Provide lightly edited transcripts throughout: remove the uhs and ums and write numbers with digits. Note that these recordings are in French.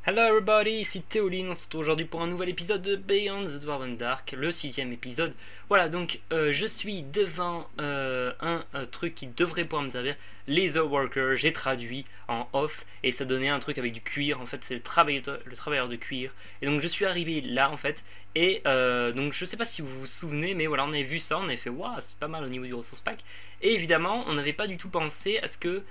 Hello everybody, ici Théoline, on se retrouve aujourd'hui pour un nouvel épisode de Beyond the Dwarven Dark, le 6ème épisode. Voilà, donc je suis devant un truc qui devrait pouvoir me servir, Laser Worker, j'ai traduit en off, et ça donnait un truc avec du cuir, en fait c'est le travailleur de cuir. Et donc je suis arrivé là en fait, et donc je sais pas si vous vous souvenez, mais voilà, on avait vu ça, on avait fait waouh, c'est pas mal au niveau du resource pack. Et évidemment, on n'avait pas du tout pensé à ce que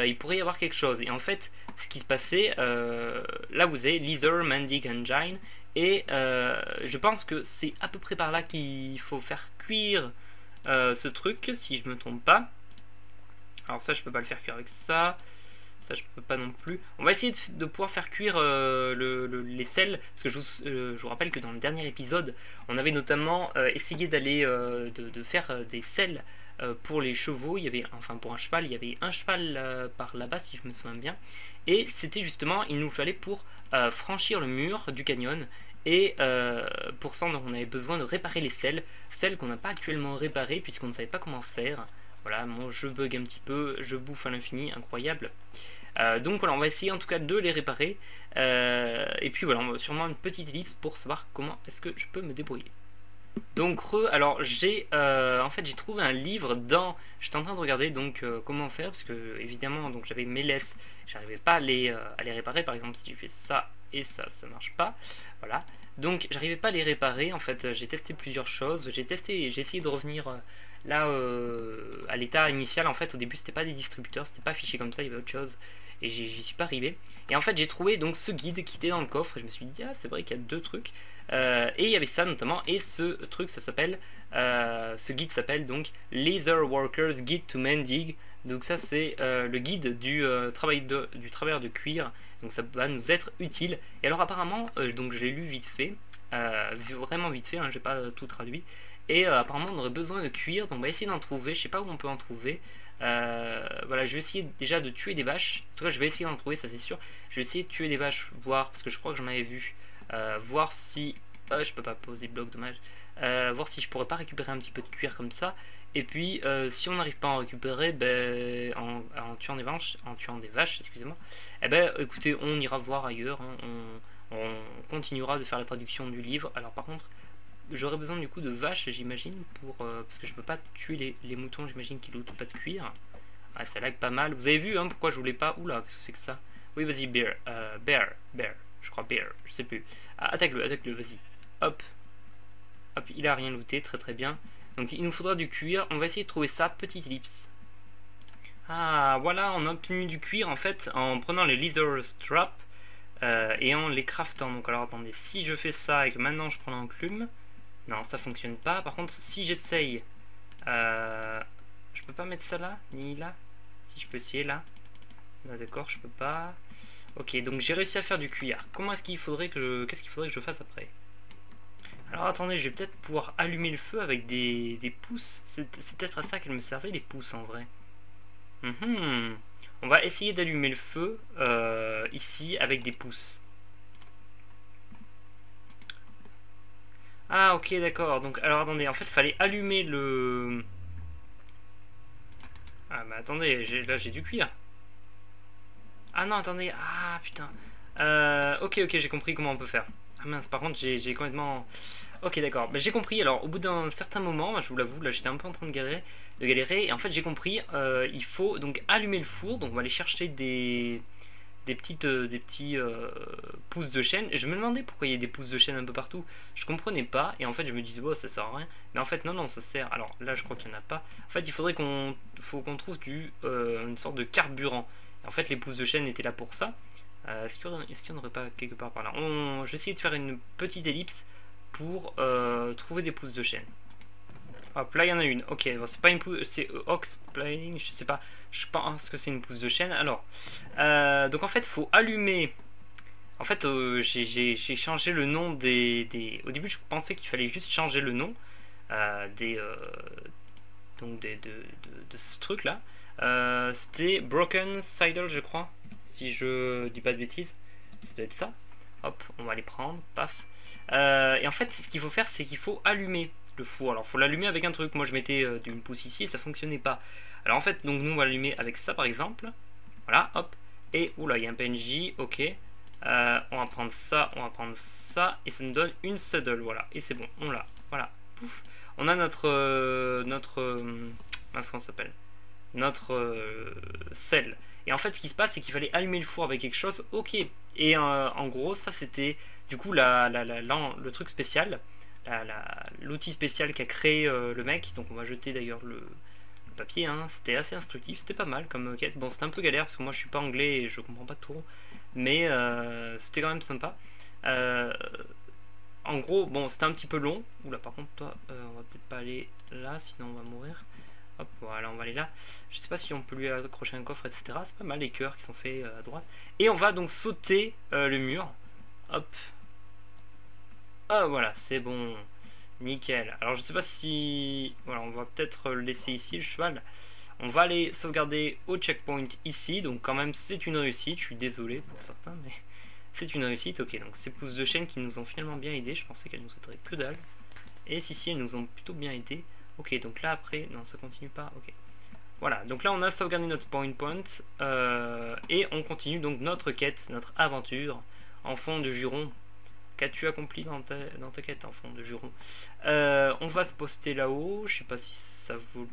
il pourrait y avoir quelque chose. Et en fait, ce qui se passait, là vous avez Leather Mending Engine, et je pense que c'est à peu près par là qu'il faut faire cuire ce truc, si je me trompe pas. Alors ça, je peux pas le faire cuire avec ça. Ça, je peux pas non plus. On va essayer de pouvoir faire cuire les sels, parce que je vous rappelle que dans le dernier épisode, on avait notamment essayé d'aller de faire des sels pour les chevaux. Il y avait, enfin pour un cheval, il y avait un cheval par là-bas, si je me souviens bien. Et c'était justement, il nous fallait pour franchir le mur du canyon. Et pour ça, on avait besoin de réparer les sels qu'on n'a pas actuellement réparés, puisqu'on ne savait pas comment faire. Voilà, mon jeu bug un petit peu, je bouffe à l'infini, incroyable. Donc voilà, on va essayer en tout cas de les réparer. Et puis voilà, on va sûrement une petite ellipse pour savoir comment est-ce que je peux me débrouiller. Donc alors j'ai en fait j'ai trouvé un livre dans, j'étais en train de regarder donc comment faire, parce que évidemment donc j'avais mes laisses, j'arrivais pas à les réparer. Par exemple, si tu fais ça et ça marche pas, voilà, donc j'arrivais pas à les réparer. En fait j'ai testé plusieurs choses, j'ai essayé de revenir là à l'état initial. En fait au début c'était pas des distributeurs, c'était pas affiché comme ça, il y avait autre chose, et j'y suis pas arrivé. Et en fait j'ai trouvé donc ce guide qui était dans le coffre, et je me suis dit ah c'est vrai qu'il y a deux trucs. Et il y avait ça notamment, et ce truc ça s'appelle, ce guide s'appelle donc Laser Workers Guide to Mending. Donc ça c'est le guide du travailleur de cuir, donc ça va nous être utile. Et alors apparemment, donc j'ai lu vite fait, vraiment vite fait, hein, j'ai pas tout traduit. Et apparemment on aurait besoin de cuir, donc on va essayer d'en trouver, je sais pas où on peut en trouver. Voilà, je vais essayer déjà de tuer des vaches, en tout cas je vais essayer d'en trouver, ça c'est sûr. Je vais essayer de tuer des vaches, voir, parce que je crois que j'en avais vu. Voir si je peux pas poser le bloc, dommage. Voir si je pourrais pas récupérer un petit peu de cuir comme ça. Et puis si on n'arrive pas à en récupérer, ben, en tuant des vaches, excusez-moi, eh ben écoutez, on ira voir ailleurs, hein. On continuera de faire la traduction du livre. Alors par contre, j'aurais besoin du coup de vaches, j'imagine, pour parce que je peux pas tuer les moutons, j'imagine qu'ils n'ont pas de cuir. Ah, ça lag pas mal. Vous avez vu hein, pourquoi je voulais pas. Oula, qu'est-ce que c'est que ça? Oui, vas-y, bear, bear. Je crois bear, je sais plus. Ah, attaque-le, vas-y. Hop. Hop, il a rien looté, très très bien. Donc il nous faudra du cuir, on va essayer de trouver ça, petite ellipse. Ah, voilà, on a obtenu du cuir en fait en prenant les leather straps et en les craftant. Donc alors attendez, si je fais ça et que maintenant je prends l'enclume, non, ça fonctionne pas. Par contre, si j'essaye, je peux pas mettre ça là, ni là. Si je peux essayer là. Ah, d'accord, je peux pas. Ok, donc j'ai réussi à faire du cuir. Comment est-ce qu'il faudrait que qu'est-ce qu'il faudrait que je fasse après? Alors attendez, je vais peut-être pouvoir allumer le feu avec des pouces. C'est peut-être à ça qu'elle me servait, les pouces en vrai. On va essayer d'allumer le feu ici avec des pouces. Ah ok, d'accord. Donc alors attendez, en fait il fallait allumer le... Ah bah attendez, là j'ai du cuir. Ah non, attendez, ah putain. Ok, j'ai compris comment on peut faire. Ah mince, par contre j'ai complètement... Ok, d'accord, bah, j'ai compris. Alors au bout d'un certain moment, je vous l'avoue, là j'étais un peu en train de galérer, et en fait j'ai compris, il faut donc allumer le four. Donc on va aller chercher des petits pousses de chêne. Je me demandais pourquoi il y a des pousses de chêne un peu partout. Je comprenais pas, et en fait je me disais oh, ça sert à rien. Mais en fait non, ça sert. Alors là je crois qu'il n'y en a pas. En fait il faudrait qu'on trouve une sorte de carburant. Et en fait les pousses de chêne étaient là pour ça. Est-ce qu'il n'y en aurait pas quelque part par là? Je vais essayer de faire une petite ellipse pour trouver des pousses de chêne. Hop, là il y en a une. Ok, bon, c'est pas une pousse, c'est ox planing, je sais pas. Je pense que c'est une pousse de chêne. Alors, donc en fait, faut allumer. En fait, j'ai changé le nom des. Au début, je pensais qu'il fallait juste changer le nom donc de ce truc là. C'était Broken Saddle, je crois. Si je dis pas de bêtises, ça doit être ça. Hop, on va les prendre, paf. Et en fait, ce qu'il faut faire, c'est qu'il faut allumer le four. Alors, il faut l'allumer avec un truc. Moi, je mettais une pousse ici et ça fonctionnait pas. Alors, en fait, donc nous, on va l'allumer avec ça, par exemple. Voilà, hop. Et, oula, il y a un PNJ, ok. On va prendre ça, on va prendre ça, et ça nous donne une saddle, voilà. Et c'est bon, on l'a, voilà, pouf. On a notre, comment ça s'appelle, notre sel. Et en fait, ce qui se passe, c'est qu'il fallait allumer le four avec quelque chose, ok. Et en gros, ça c'était, du coup, le truc spécial, l'outil spécial qu'a créé le mec. Donc on va jeter d'ailleurs le papier, hein. C'était assez instructif, c'était pas mal comme quête. Bon, c'était un peu galère parce que moi je suis pas anglais et je comprends pas tout, mais c'était quand même sympa. En gros, bon, c'était un petit peu long. Oula, par contre, toi, on va peut-être pas aller là, sinon on va mourir. Hop, voilà, on va aller là. Je sais pas si on peut lui accrocher un coffre, etc. C'est pas mal les cœurs qui sont faits à droite. Et on va donc sauter le mur. Hop. Ah, voilà, c'est bon. Nickel. Alors, je sais pas si... Voilà, on va peut-être le laisser ici, le cheval. On va aller sauvegarder au checkpoint ici. Donc, quand même, c'est une réussite. Je suis désolé pour certains, mais c'est une réussite. Ok, donc ces pousses de chaîne qui nous ont finalement bien aidé. Je pensais qu'elles nous aideraient que dalle. Et si, elles nous ont plutôt bien aidé. Ok, donc là, après... Non, ça continue pas. Ok. Voilà, donc là, on a sauvegardé notre spawn point. Et on continue donc notre quête, notre aventure en fond de juron. Qu'as-tu accompli dans ta quête en fond de juron? On va se poster là-haut. Je sais pas si ça vaut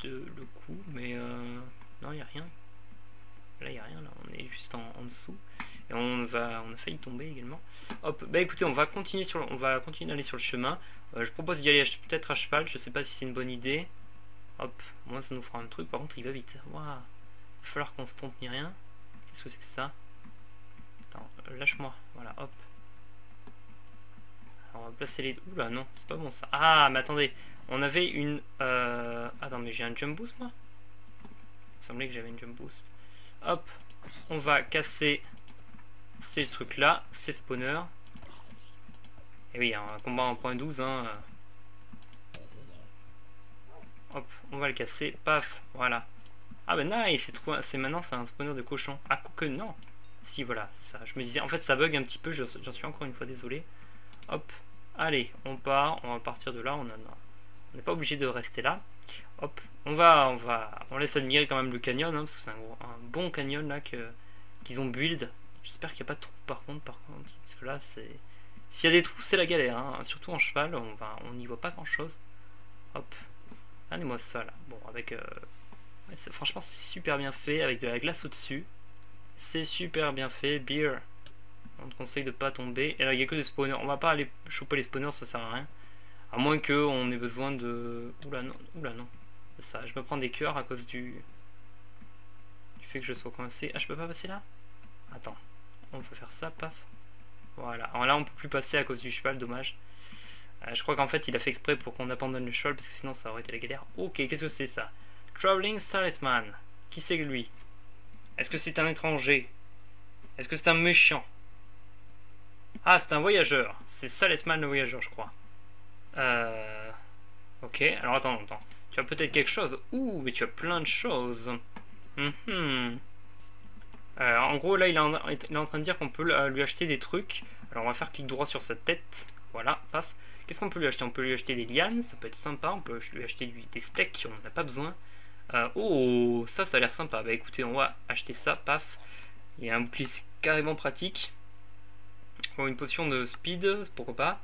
le coup, mais non, il n'y a rien. Là, il n'y a rien, là, on est juste en dessous. Et on a failli tomber également. Hop, bah écoutez, on va continuer d'aller sur le chemin. Je propose d'y aller peut-être à cheval, je sais pas si c'est une bonne idée. Hop, moi ça nous fera un truc, par contre il va vite. Waouh, il va falloir qu'on se trompe ni rien. Qu'est-ce que c'est que ça? Attends, lâche-moi, voilà, hop. Alors, on va placer les... Oula, non, c'est pas bon ça. Ah, mais attendez, on avait une... Attends, mais j'ai un jump boost moi? Il me semblait que j'avais une jump boost. Hop, on va casser ces trucs là, ces spawners. Et oui, un combat en point 12, hein. Hop, on va le casser, paf, voilà. Ah ben nice, c'est maintenant c'est un spawner de cochon. Ah, que non. Si, voilà, ça. Je me disais, en fait ça bug un petit peu, j'en suis encore une fois désolé. Hop, allez, on part, on va partir de là, on n'est pas obligé de rester là. Hop, on laisse admirer quand même le canyon, hein, parce que c'est un bon canyon là qu'ils ont build. J'espère qu'il n'y a pas de trous par contre, parce que là c'est... S'il y a des trous, c'est la galère, hein. Surtout en cheval, on n'y voit pas grand chose. Hop, allez-moi ça là. Bon, avec... ouais, franchement, c'est super bien fait, avec de la glace au-dessus. C'est super bien fait, beer. On te conseille de pas tomber. Et là, il n'y a que des spawners. On va pas aller choper les spawners, ça sert à rien. À moins qu'on ait besoin de... Oula, non. Oula, non. C'est ça, je me prends des cœurs à cause du fait que je sois coincé. Ah, je peux pas passer là? Attends, on peut faire ça, paf. Voilà, alors là on peut plus passer à cause du cheval, dommage. Je crois qu'en fait il a fait exprès pour qu'on abandonne le cheval parce que sinon ça aurait été la galère. Ok, qu'est-ce que c'est ça? Traveling Salesman. Qui c'est lui? Est-ce que c'est un étranger? Est-ce que c'est un méchant? Ah, c'est un voyageur. C'est Salesman le voyageur, je crois. Ok, alors attends. Tu as peut-être quelque chose. Ouh, mais tu as plein de choses. En gros, là, il est en train de dire qu'on peut lui acheter des trucs. Alors, on va faire clic droit sur sa tête. Voilà, paf. Qu'est-ce qu'on peut lui acheter? On peut lui acheter des lianes, ça peut être sympa. On peut lui acheter des steaks, on n'en a pas besoin. Oh, ça a l'air sympa. Bah écoutez, on va acheter ça, paf. Il y a un bouclier carrément pratique. Bon, une potion de speed, pourquoi pas.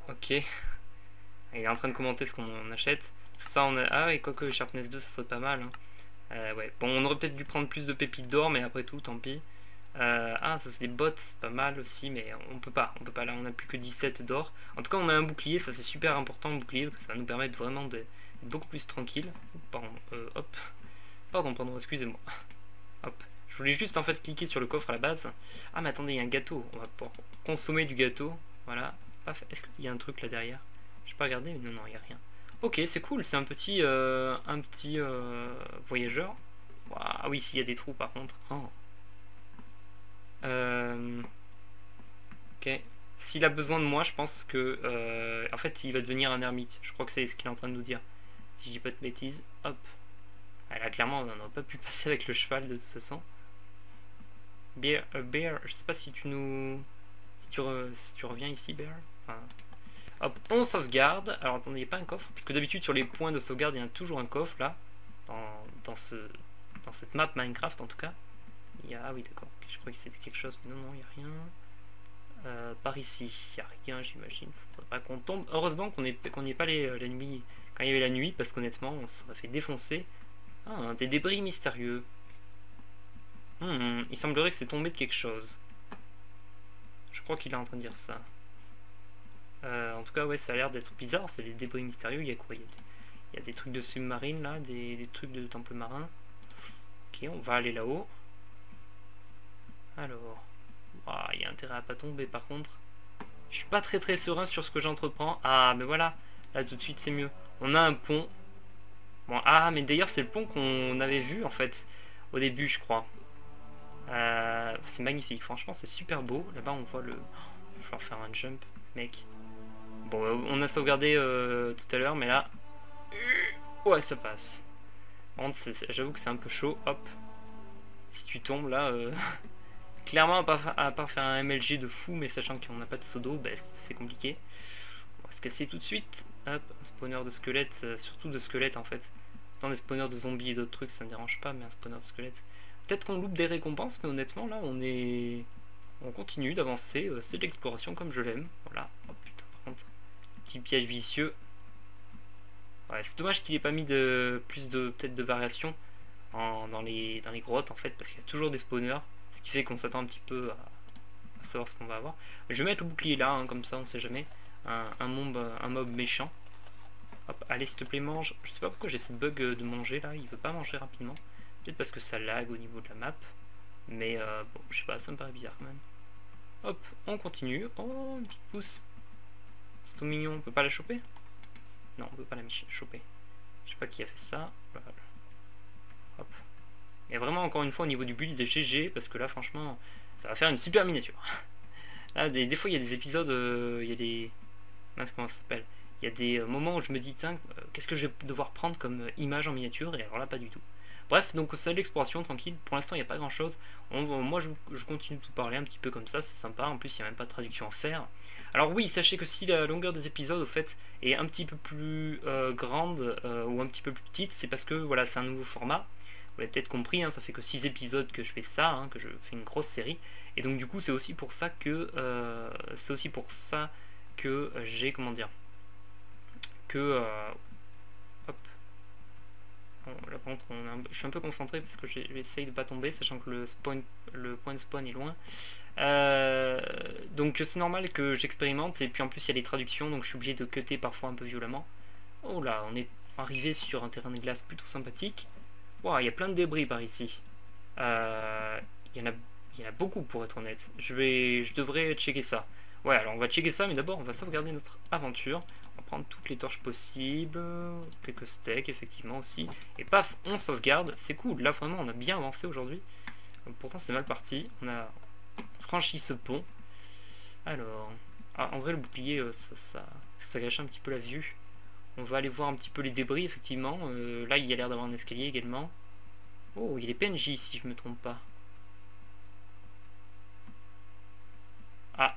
Ok. Il est en train de commenter ce qu'on achète. Ça, on a... Ah, et quoique Sharpness 2, ça serait pas mal. Hein. Ouais. Bon, on aurait peut-être dû prendre plus de pépites d'or, mais après tout, tant pis. Ah, ça c'est des bottes, c'est pas mal aussi, mais on peut pas. Là, on a plus que 17 d'or. En tout cas, on a un bouclier, ça c'est super important, le bouclier, parce que ça va nous permettre vraiment d'être beaucoup plus tranquille. Pardon, hop. Pardon, excusez-moi. Hop. Je voulais juste en fait cliquer sur le coffre à la base. Ah, mais attendez, il y a un gâteau. On va pouvoir consommer du gâteau. Voilà. Paf. Est-ce qu'il y a un truc là derrière? Je pas regardé, mais non, il n'y a rien. Ok, c'est cool, c'est un petit voyageur. Wow. Ah oui, s'il y a des trous par contre. Oh. Ok. S'il a besoin de moi, je pense que... en fait, il va devenir un ermite. Je crois que c'est ce qu'il est en train de nous dire. Si je dis pas de bêtises. Hop. Ah, là, clairement, on n'aurait pas pu passer avec le cheval de toute façon. Bear, je sais pas si tu nous... Si tu reviens ici, Bear. Enfin... Hop, on sauvegarde. Alors attendez, il n'y a pas un coffre? Parce que d'habitude sur les points de sauvegarde, il y a toujours un coffre là. Dans cette map Minecraft en tout cas. Ah oui, d'accord. Je croyais que c'était quelque chose, mais non, il n'y a rien. Par ici, il n'y a rien, j'imagine. Faudrait pas qu'on tombe. Heureusement qu'on n'y est pas allé la nuit, quand il y avait la nuit, parce qu'honnêtement, on serait fait défoncer. Ah, des débris mystérieux. Il semblerait que c'est tombé de quelque chose. Je crois qu'il est en train de dire ça. En tout cas, ouais, ça a l'air d'être bizarre. C'est des débris mystérieux. Il y a quoi? Il y a des trucs de submarine là, des trucs de temple marin. Ok, on va aller là-haut. Alors, il y a intérêt à pas tomber par contre. Je suis pas très serein sur ce que j'entreprends. Ah, mais voilà, là tout de suite c'est mieux. On a un pont. Bon, mais d'ailleurs c'est le pont qu'on avait vu en fait au début, je crois. C'est magnifique, franchement c'est super beau. Là-bas on voit le. Il va falloir faire un jump, mec. Bon, on a sauvegardé tout à l'heure, mais là. Ouais, ça passe. J'avoue que c'est un peu chaud. Hop. Si tu tombes là. Clairement, à part faire un MLG de fou, mais sachant qu'on n'a pas de seau d'eau, ben, c'est compliqué. On va se casser tout de suite. Hop, un spawner de squelettes, surtout de squelettes en fait. Tant des spawners de zombies et d'autres trucs, ça ne dérange pas, mais un spawner de squelettes. Peut-être qu'on loupe des récompenses, mais honnêtement, là, on continue d'avancer. C'est de l'exploration comme je l'aime. Voilà. Oh putain, par contre, petit piège vicieux. Ouais, c'est dommage qu'il ait pas mis peut-être de variation dans les grottes en fait, parce qu'il y a toujours des spawners. Ce qui fait qu'on s'attend un petit peu à savoir ce qu'on va avoir. Je vais mettre le bouclier là, hein, comme ça on sait jamais. Un mob méchant. Hop, allez s'il te plaît mange. Je sais pas pourquoi j'ai ce bug de manger là, il veut pas manger rapidement. Peut-être parce que ça lag au niveau de la map. Mais bon, je sais pas, ça me paraît bizarre quand même. Hop, on continue. Oh, une petite pousse. C'est tout mignon, on peut pas la choper? Non, on peut pas la choper. Je sais pas qui a fait ça. Voilà. Hop. Et vraiment, encore une fois, au niveau du build, GG, parce que là, franchement, ça va faire une super miniature. Là, des fois, il y a des épisodes, il y a des... comment ça s'appelle? Il y a des moments où je me dis, tiens, qu'est-ce que je vais devoir prendre comme image en miniature? Et alors là, pas du tout. Bref, donc c'est l'exploration, tranquille. Pour l'instant, il n'y a pas grand-chose. Moi, je continue de tout parler un petit peu comme ça, c'est sympa. En plus, il n'y a même pas de traduction à faire. Alors oui, sachez que si la longueur des épisodes, au fait, est un petit peu plus grande ou un petit peu plus petite, c'est parce que, voilà, c'est un nouveau format. Vous l'avez peut-être compris, hein, ça fait que 6 épisodes que je fais ça, hein, que je fais une grosse série. Et donc du coup c'est aussi pour ça que j'ai, comment dire, que hop. Bon, là par contre je suis un peu concentré parce que j'essaye de pas tomber, sachant que le point de spawn est loin. Donc c'est normal que j'expérimente, et puis en plus il y a les traductions, donc je suis obligé de cutter parfois un peu violemment. Oh là, on est arrivé sur un terrain de glace plutôt sympathique. Wow, il y a plein de débris par ici. Il y en a beaucoup pour être honnête. Je devrais checker ça. Ouais, alors on va checker ça, mais d'abord on va sauvegarder notre aventure. On va prendre toutes les torches possibles, quelques steaks effectivement aussi. Et paf, on sauvegarde. C'est cool, là vraiment on a bien avancé aujourd'hui. Pourtant c'est mal parti. On a franchi ce pont. Alors, en vrai le bouclier, ça gâche un petit peu la vue. On va aller voir un petit peu les débris, effectivement. Là, il y a l'air d'avoir un escalier également. Oh, il y a des PNJ, si je me trompe pas. Ah.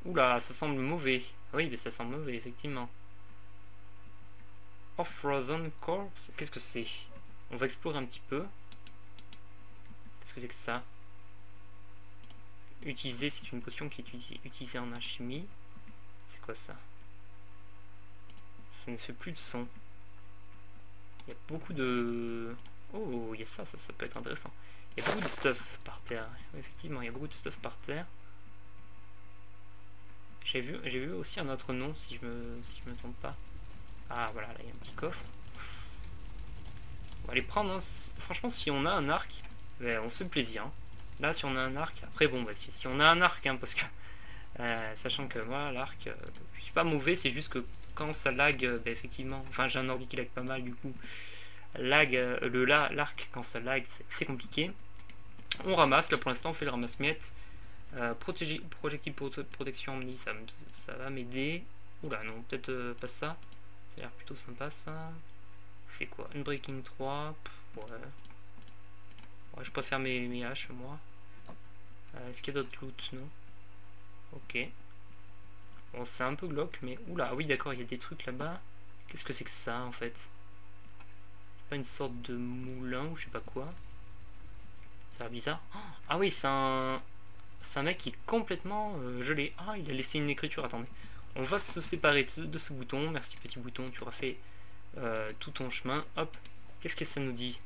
Oula, ça semble mauvais. Oui, mais ça semble mauvais, effectivement. Off-Frozen Corpse, qu'est-ce que c'est? On va explorer un petit peu. Qu'est-ce que c'est que ça? Utiliser, c'est une potion qui est utilisée en alchimie. C'est quoi ça? Ça ne fait plus de son. Il y a beaucoup de... Oh, il y a ça peut être intéressant. Il y a beaucoup de stuff par terre. Effectivement, il y a beaucoup de stuff par terre. J'ai vu aussi un autre nom, si je me trompe pas. Ah, voilà, là, il y a un petit coffre. On va les prendre, hein. Franchement, si on a un arc, ben, on se fait plaisir. Hein. Là, si on a un arc, après, bon, bah, si on a un arc, hein, parce que... sachant que moi, l'arc, je suis pas mauvais, c'est juste que quand ça lag, bah, effectivement, enfin j'ai un ordi qui lag pas mal du coup, l'arc quand ça lag c'est compliqué. On ramasse, là pour l'instant on fait le ramasse-miettes. Projectile protection omni, ça va m'aider. Oula non, peut-être pas ça, ça a l'air plutôt sympa ça. C'est quoi? Une breaking 3, ouais. Ouais, je préfère mes haches moi. Est-ce qu'il y a d'autres loot? Non. Ok. Bon, c'est un peu glauque, mais... Oula, oui, d'accord, il y a des trucs là-bas. Qu'est-ce que c'est que ça, en fait? C'est pas une sorte de moulin ou je sais pas quoi. Ça a l'air bizarre. Ah oui, c'est un mec qui est complètement gelé. Ah, il a laissé une écriture, attendez. On va se séparer de ce bouton. Merci petit bouton, tu auras fait tout ton chemin. Hop, qu'est-ce que ça nous dit?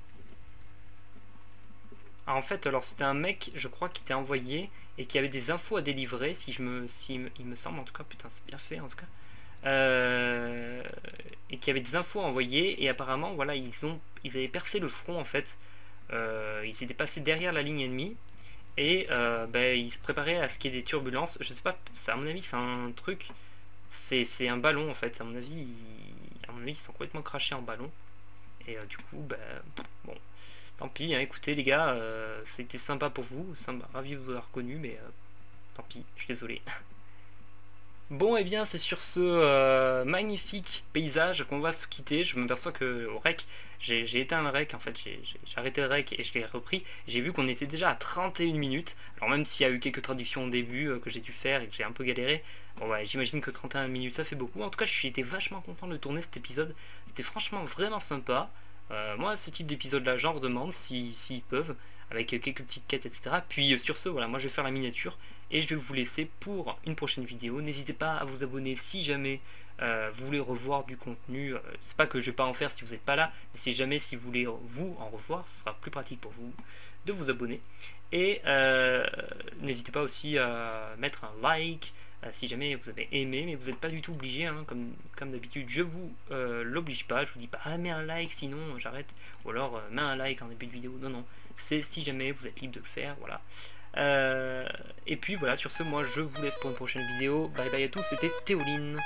Ah, en fait, alors c'était un mec, je crois, qui était envoyé et qui avait des infos à délivrer, si il me semble en tout cas, putain, c'est bien fait en tout cas. Et qui avait des infos à envoyer et apparemment, voilà, ils avaient percé le front en fait. Ils étaient passés derrière la ligne ennemie et ils se préparaient à ce qu'il y ait des turbulences. Je sais pas, à mon avis, c'est un truc, c'est un ballon en fait. À mon avis, ils sont complètement crachés en ballon. Et du coup, bon, tant pis, hein, écoutez les gars, c'était sympa pour vous, ravi de vous avoir connu, mais tant pis, je suis désolé. Bon, et bien c'est sur ce magnifique paysage qu'on va se quitter. Je m'aperçois que au rec, j'ai éteint le rec, en fait j'ai arrêté le rec et je l'ai repris. J'ai vu qu'on était déjà à 31 minutes. Alors même s'il y a eu quelques traductions au début que j'ai dû faire et que j'ai un peu galéré, bon ouais, j'imagine que 31 minutes ça fait beaucoup. En tout cas, j'étais vachement content de tourner cet épisode. C'était franchement vraiment sympa. Moi, ce type d'épisode là, j'en redemande s'ils peuvent, avec quelques petites quêtes, etc. Puis sur ce, voilà, moi je vais faire la miniature et je vais vous laisser pour une prochaine vidéo. N'hésitez pas à vous abonner si jamais vous voulez revoir du contenu. C'est pas que je vais pas en faire si vous n'êtes pas là, mais si jamais si vous voulez vous en revoir, ce sera plus pratique pour vous de vous abonner. Et n'hésitez pas aussi à mettre un like si jamais vous avez aimé, mais vous n'êtes pas du tout obligé, hein, comme d'habitude, je vous l'oblige pas, je vous dis pas ah, mets un like sinon j'arrête, ou alors mets un like en début de vidéo, non non, c'est si jamais vous êtes libre de le faire, voilà. Et puis voilà, sur ce, moi je vous laisse pour une prochaine vidéo, bye bye à tous, c'était Théoline.